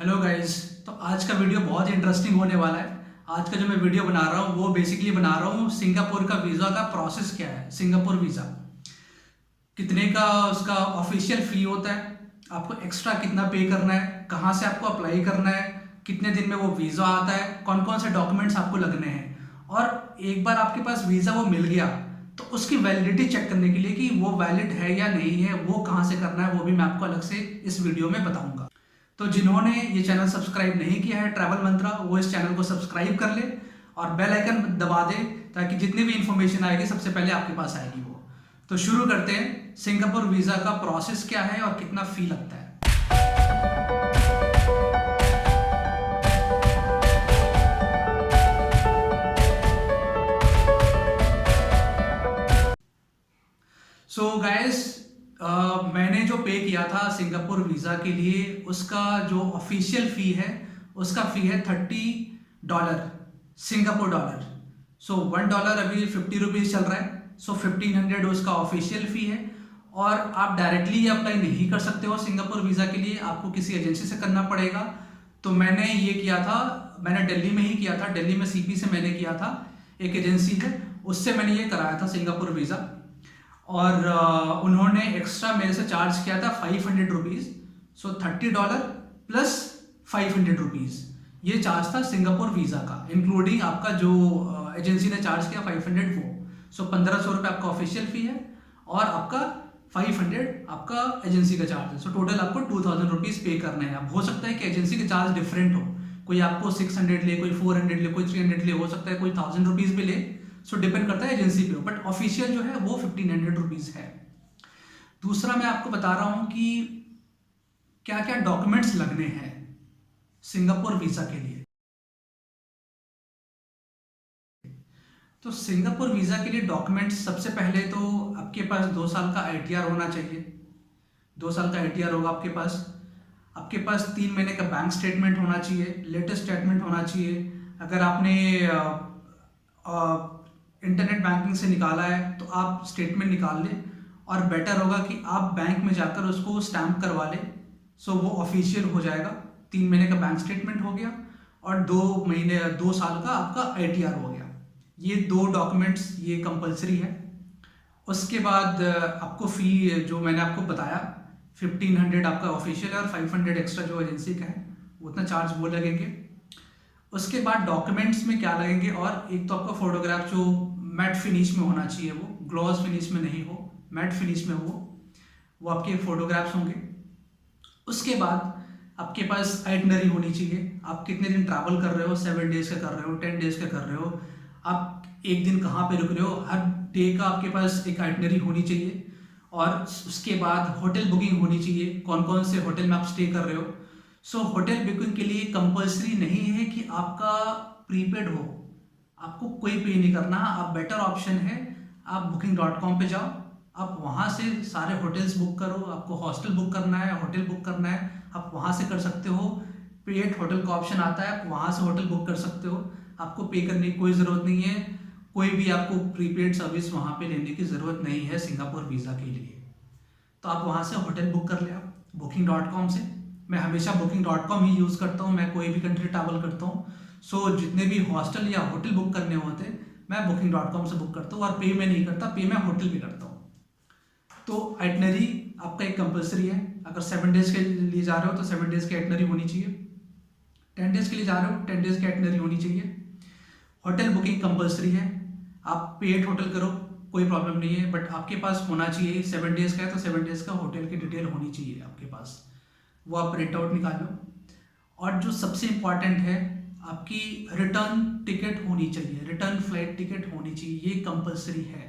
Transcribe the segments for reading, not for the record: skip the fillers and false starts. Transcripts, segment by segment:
Hello guys. तो आज का वीडियो बहुत ही इंटरेस्टिंग होने वाला है। आज का जो मैं वीडियो बना रहा हूँ वो बेसिकली बना रहा हूँ सिंगापुर का वीज़ा का प्रोसेस क्या है। सिंगापुर वीज़ा कितने का उसका ऑफिशियल फ़ी होता है, आपको एक्स्ट्रा कितना पे करना है, कहाँ से आपको अप्लाई करना है, कितने दिन में वो वीज़ा आता है, कौन कौन से डॉक्यूमेंट्स आपको लगने हैं, और एक बार आपके पास वीज़ा वो मिल गया तो उसकी वैलिडिटी चेक करने के लिए कि वो वैलिड है या नहीं है, वो कहाँ से करना है, वो भी मैं आपको अलग से इस वीडियो में बताऊंगा। तो जिन्होंने ये चैनल सब्सक्राइब नहीं किया है ट्रैवल मंत्रा, वो इस चैनल को सब्सक्राइब कर ले और बेल आइकन दबा दे ताकि जितनी भी इंफॉर्मेशन आएगी सबसे पहले आपके पास आएगी वो। तो शुरू करते हैं, सिंगापुर वीज़ा का प्रोसेस क्या है और कितना फ़ी लगता है। सो गाइस, मैंने जो पे किया था सिंगापुर वीज़ा के लिए उसका जो ऑफिशियल फ़ी है उसका फ़ी है $30 सिंगापुर डॉलर। सो $1 अभी 50 रुपीज़ चल रहा है। सो 1500 उसका ऑफिशियल फ़ी है। और आप डायरेक्टली अप्लाई नहीं कर सकते हो सिंगापुर वीज़ा के लिए, आपको किसी एजेंसी से करना पड़ेगा। तो मैंने ये किया था, मैंने दिल्ली में ही किया था, दिल्ली में सीपी से मैंने किया था, एक एजेंसी है उससे मैंने ये कराया था सिंगापुर वीज़ा। और उन्होंने एक्स्ट्रा मेरे से चार्ज किया था 500 रुपीज़। सो $30 प्लस 500 रुपीज़ ये चार्ज था सिंगापुर वीज़ा का, इंक्लूडिंग आपका जो एजेंसी ने चार्ज किया 500 वो। सो 1500 रुपये आपका ऑफिशियल फ़ी है और आपका 500 आपका एजेंसी का चार्ज है। सो टोटल आपको 2000 रुपीज़ पे करने हैं। अब हो सकता है कि एजेंसी के चार्ज डिफरेंट हो, कोई आपको 600 ले, कोई 400 ले, कोई 300 ले, हो सकता है कोई 1000 रुपीज़ भी ले। सो डिपेंड करता है एजेंसी पे, बट ऑफिशियल जो है वो 1500 रुपीज़ है। दूसरा मैं आपको बता रहा हूँ कि क्या क्या डॉक्यूमेंट्स लगने हैं सिंगापुर वीज़ा के लिए। तो सिंगापुर वीज़ा के लिए डॉक्यूमेंट्स, सबसे पहले तो आपके पास 2 साल का ITR होना चाहिए। 2 साल का ITR होगा आपके पास। आपके पास 3 महीने का बैंक स्टेटमेंट होना चाहिए, लेटेस्ट स्टेटमेंट होना चाहिए। अगर आपने इंटरनेट बैंकिंग से निकाला है तो आप स्टेटमेंट निकाल लें, और बेटर होगा कि आप बैंक में जाकर उसको स्टैम्प करवा लें। सो वो ऑफिशियल हो जाएगा। 3 महीने का बैंक स्टेटमेंट हो गया और 2 साल का आपका ITR हो गया। ये 2 डॉक्यूमेंट्स ये कंपलसरी है। उसके बाद आपको फ़ी जो मैंने आपको बताया 1500 आपका ऑफिशियल है और 500 एक्स्ट्रा जो एजेंसी का है, उतना चार्ज वो लगेंगे। उसके बाद डॉक्यूमेंट्स में क्या लगेंगे, और एक तो आपका फोटोग्राफ जो मैट फिनिश में होना चाहिए, वो ग्लॉस फिनिश में नहीं हो, मैट फिनिश में हो, वो आपके फोटोग्राफ्स होंगे। उसके बाद आपके पास आइटनरी होनी चाहिए। आप कितने दिन ट्रैवल कर रहे हो, 7 डेज का कर रहे हो, 10 डेज का कर रहे हो, आप एक दिन कहाँ पे रुक रहे हो, हर डे का आपके पास एक आइटनरी होनी चाहिए। और उसके बाद होटल बुकिंग होनी चाहिए, कौन कौन से होटल में आप स्टे कर रहे हो। सो होटल बुकिंग के लिए कंपलसरी नहीं है कि आपका प्रीपेड हो, आपको कोई पे नहीं करना। आप बेटर ऑप्शन है, आप booking.com पे जाओ, आप वहाँ से सारे होटल्स बुक करो। आपको हॉस्टल बुक करना है, होटल बुक करना है, आप वहाँ से कर सकते हो। पेड होटल का ऑप्शन आता है, आप वहाँ से होटल बुक कर सकते हो। आपको पे करने की कोई ज़रूरत नहीं है, कोई भी आपको प्रीपेड सर्विस वहाँ पे लेने की ज़रूरत नहीं है सिंगापुर वीज़ा के लिए। तो आप वहाँ से होटल बुक कर ले आप booking.com से। मैं हमेशा booking.com ही यूज़ करता हूँ, मैं कोई भी कंट्री ट्रैवल करता हूँ। सो जितने भी हॉस्टल या होटल बुक करने होते हैं मैं booking.com से बुक करता हूँ, और पे मैं नहीं करता, पे मैं होटल भी करता हूँ। तो आइटनरी आपका एक कंपलसरी है। अगर 7 डेज के लिए जा रहे हो तो 7 डेज की आइटनरी होनी चाहिए। 10 डेज के लिए जा रहे हो 10 डेज की आइटनरी होनी चाहिए। होटल बुकिंग कंपलसरी है, आप पेड होटल करो कोई प्रॉब्लम नहीं है, बट आपके पास होना चाहिए। 7 डेज का है तो 7 डेज का होटल की डिटेल होनी चाहिए आपके पास, वो आप प्रिंट आउट निकाल लो। और जो सबसे इम्पॉर्टेंट है, आपकी रिटर्न टिकट होनी चाहिए, रिटर्न फ्लाइट टिकट होनी चाहिए, ये कंपलसरी है।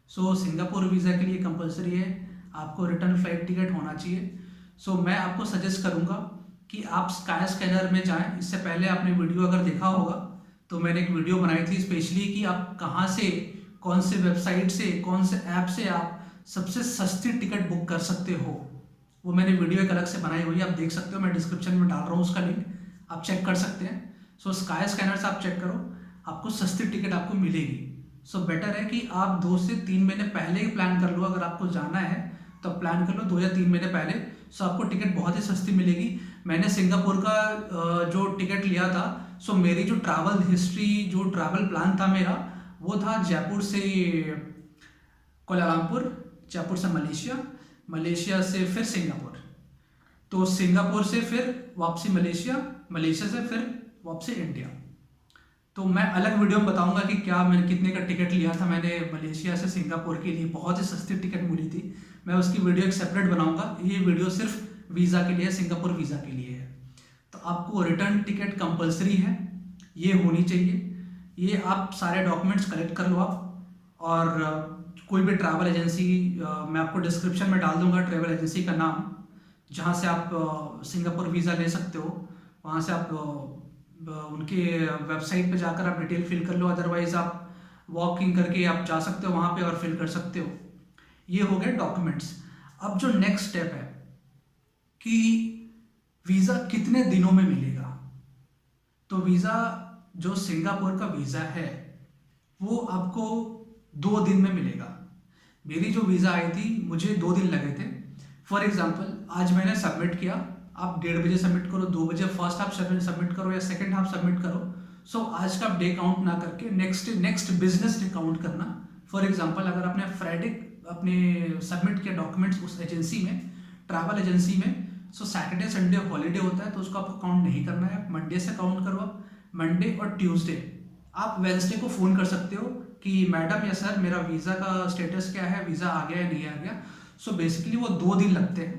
सो सिंगापुर वीज़ा के लिए कंपलसरी है, आपको रिटर्न फ्लाइट टिकट होना चाहिए। सो मैं आपको सजेस्ट करूँगा कि आप स्काई स्कैनर में जाएं। इससे पहले आपने वीडियो अगर देखा होगा तो मैंने एक वीडियो बनाई थी स्पेशली कि आप कहाँ से, कौन से वेबसाइट से, कौन से ऐप से आप सबसे सस्ती टिकट बुक कर सकते हो। वो मैंने वीडियो एक अलग से बनाई हुई है, आप देख सकते हो, मैं डिस्क्रिप्शन में डाल रहा हूँ उसका लिंक, आप चेक कर सकते हैं। सो स्काई स्कैनर से आप चेक करो, आपको सस्ती टिकट आपको मिलेगी। सो बेटर है कि आप 2 से 3 महीने पहले ही प्लान कर लो। अगर आपको जाना है तो प्लान कर लो 2 या 3 महीने पहले। सो आपको टिकट बहुत ही सस्ती मिलेगी। मैंने सिंगापुर का जो टिकट लिया था, सो मेरी जो ट्रैवल हिस्ट्री, जो ट्रैवल प्लान था मेरा, वो था जयपुर से कोलालमपुर, जयपुर से मलेशिया, मलेशिया से फिर सिंगापुर, तो सिंगापुर से फिर वापसी मलेशिया, मलेशिया से फिर वापसी इंडिया। तो मैं अलग वीडियो में बताऊंगा कि क्या मैंने कितने का टिकट लिया था मैंने मलेशिया से सिंगापुर के लिए, बहुत ही सस्ती टिकट मिली थी। मैं उसकी वीडियो एक सेपरेट बनाऊंगा। ये वीडियो सिर्फ वीज़ा के लिए, सिंगापुर वीज़ा के लिए है। तो आपको रिटर्न टिकट कंपलसरी है, ये होनी चाहिए। ये आप सारे डॉक्यूमेंट्स कलेक्ट कर लो आप, और कोई भी ट्रैवल एजेंसी, मैं आपको डिस्क्रिप्शन में डाल दूंगा ट्रैवल एजेंसी का नाम, जहाँ से आप सिंगापुर वीज़ा ले सकते हो। वहाँ से आप उनके वेबसाइट पे जाकर आप डिटेल फिल कर लो, अदरवाइज आप वॉकिंग करके आप जा सकते हो वहाँ पे और फिल कर सकते हो। ये हो गए डॉक्यूमेंट्स। अब जो नेक्स्ट स्टेप है कि वीज़ा कितने दिनों में मिलेगा। तो वीज़ा, जो सिंगापुर का वीज़ा है वो आपको 2 दिन में मिलेगा। मेरी जो वीज़ा आई थी मुझे 2 दिन लगे थे। फॉर एग्जाम्पल, आज मैंने सबमिट किया, आप 1:30 बजे सबमिट करो, 2 बजे फर्स्ट हाफ सबमिट करो या सेकंड हाफ सबमिट करो। सो आज का डे काउंट ना करके नेक्स्ट बिजनेस डे काउंट करना। फॉर एग्जाम्पल, अगर आपने फ्राइडे अपने सबमिट किया डॉक्यूमेंट्स उस एजेंसी में, ट्रैवल एजेंसी में, सो सैटरडे संडे हॉलीडे होता है तो उसको आपको काउंट नहीं करना है। मंडे से काउंट करो आप, मंडे और ट्यूसडे। आप वेंसडे को फ़ोन कर सकते हो कि मैडम या सर मेरा वीज़ा का स्टेटस क्या है, वीज़ा आ गया या नहीं आ गया। सो बेसिकली वो 2 दिन लगते हैं,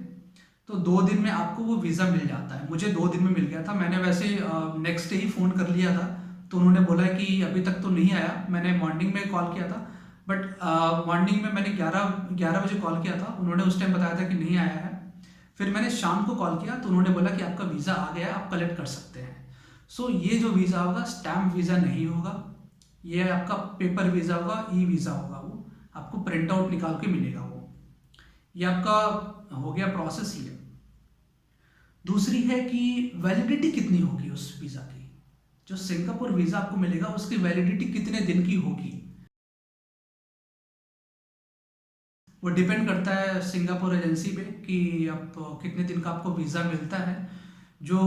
तो 2 दिन में आपको वो वीज़ा मिल जाता है। मुझे 2 दिन में मिल गया था। मैंने वैसे नेक्स्ट डे ही फ़ोन कर लिया था, तो उन्होंने बोला कि अभी तक तो नहीं आया। मैंने मॉर्निंग में कॉल किया था, बट मॉर्निंग में मैंने 11 बजे कॉल किया था, उन्होंने उस टाइम बताया था कि नहीं आया है। फिर मैंने शाम को कॉल किया तो उन्होंने बोला कि आपका वीज़ा आ गया है, आप कलेक्ट कर सकते हैं। सो ये जो वीज़ा होगा स्टैम्प वीज़ा नहीं होगा, ये आपका पेपर वीज़ा होगा, ई वीज़ा होगा। वो आपको प्रिंट आउट निकाल के मिलेगा। वो ये आपका हो गया प्रोसेस ही है। दूसरी है कि वैलिडिटी कितनी होगी उस वीज़ा की। जो सिंगापुर वीज़ा आपको मिलेगा उसकी वैलिडिटी कितने दिन की होगी, वो डिपेंड करता है सिंगापुर एजेंसी पे कि आप कितने दिन का आपको वीज़ा मिलता है। जो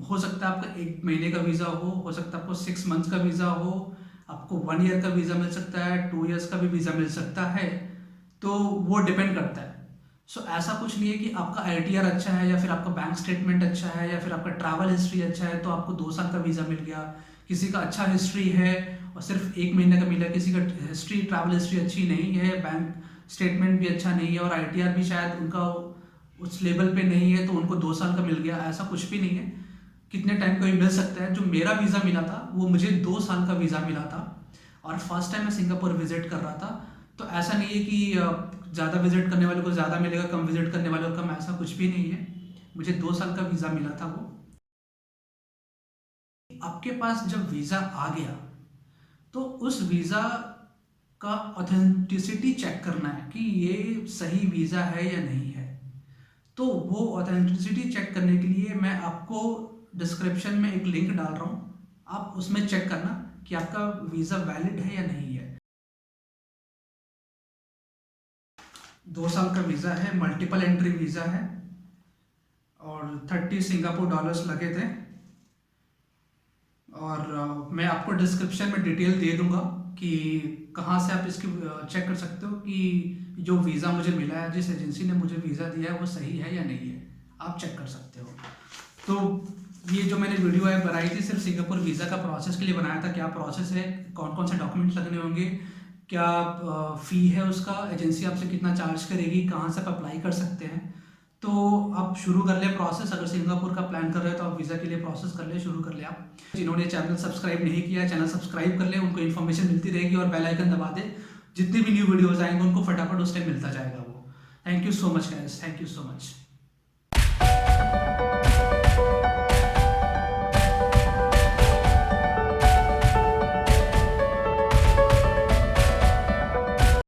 हो सकता है आपका 1 महीने का वीज़ा हो सकता है आपको 6 मंथ्स का वीज़ा हो, आपको 1 ईयर का वीज़ा मिल सकता है, 2 इयर्स का भी वीज़ा मिल सकता है। तो वो डिपेंड करता है। सो ऐसा कुछ नहीं है कि आपका ITR अच्छा है या फिर आपका बैंक स्टेटमेंट अच्छा है या फिर आपका ट्रैवल हिस्ट्री अच्छा है तो आपको 2 साल का वीज़ा मिल गया। किसी का अच्छा हिस्ट्री है और सिर्फ 1 महीने का मिला, किसी का हिस्ट्री, ट्रैवल हिस्ट्री अच्छी नहीं है, बैंक स्टेटमेंट भी अच्छा नहीं है और ITR भी शायद उनका उस लेवल पे नहीं है तो उनको 2 साल का मिल गया। ऐसा कुछ भी नहीं है, कितने टाइम का भी मिल सकता है। जो मेरा वीज़ा मिला था वो मुझे 2 साल का वीज़ा मिला था और फर्स्ट टाइम मैं सिंगापुर विजिट कर रहा था। तो ऐसा नहीं है कि ज़्यादा विजिट करने वाले को ज़्यादा मिलेगा, कम विजिट करने वाले को कम, ऐसा कुछ भी नहीं है। मुझे 2 साल का वीज़ा मिला था। वो आपके पास जब वीज़ा आ गया तो उस वीज़ा का ऑथेंटिसिटी चेक करना है कि ये सही वीज़ा है या नहीं है। तो वो ऑथेंटिसिटी चेक करने के लिए मैं आपको डिस्क्रिप्शन में एक लिंक डाल रहा हूँ, आप उसमें चेक करना कि आपका वीज़ा वैलिड है या नहीं है। 2 साल का वीज़ा है, मल्टीपल एंट्री वीज़ा है और 30 सिंगापुर डॉलर्स लगे थे। और मैं आपको डिस्क्रिप्शन में डिटेल दे दूंगा कि कहाँ से आप इसकी चेक कर सकते हो कि जो वीज़ा मुझे मिला है, जिस एजेंसी ने मुझे वीज़ा दिया है वो सही है या नहीं है, आप चेक कर सकते हो। तो ये जो मैंने वीडियो है बनाई थी सिर्फ सिंगापुर वीज़ा का प्रोसेस के लिए बनाया था। क्या प्रोसेस है, कौन कौन से डॉक्यूमेंट्स लगने होंगे, क्या फ़ी है उसका, एजेंसी आपसे कितना चार्ज करेगी, कहाँ से आप अप्लाई कर सकते हैं। तो आप शुरू कर ले प्रोसेस। अगर सिंगापुर का प्लान कर रहे हो तो आप वीज़ा के लिए प्रोसेस कर ले, शुरू कर ले। आप जिन्होंने चैनल सब्सक्राइब नहीं किया, चैनल सब्सक्राइब कर ले, उनको इन्फॉर्मेशन मिलती रहेगी और बेल आइकन दबा दे, जितनी भी न्यू वीडियोज़ आएंगे उनको फटाफट उस टाइम मिलता जाएगा वो। Thank you so much guys, thank you so much.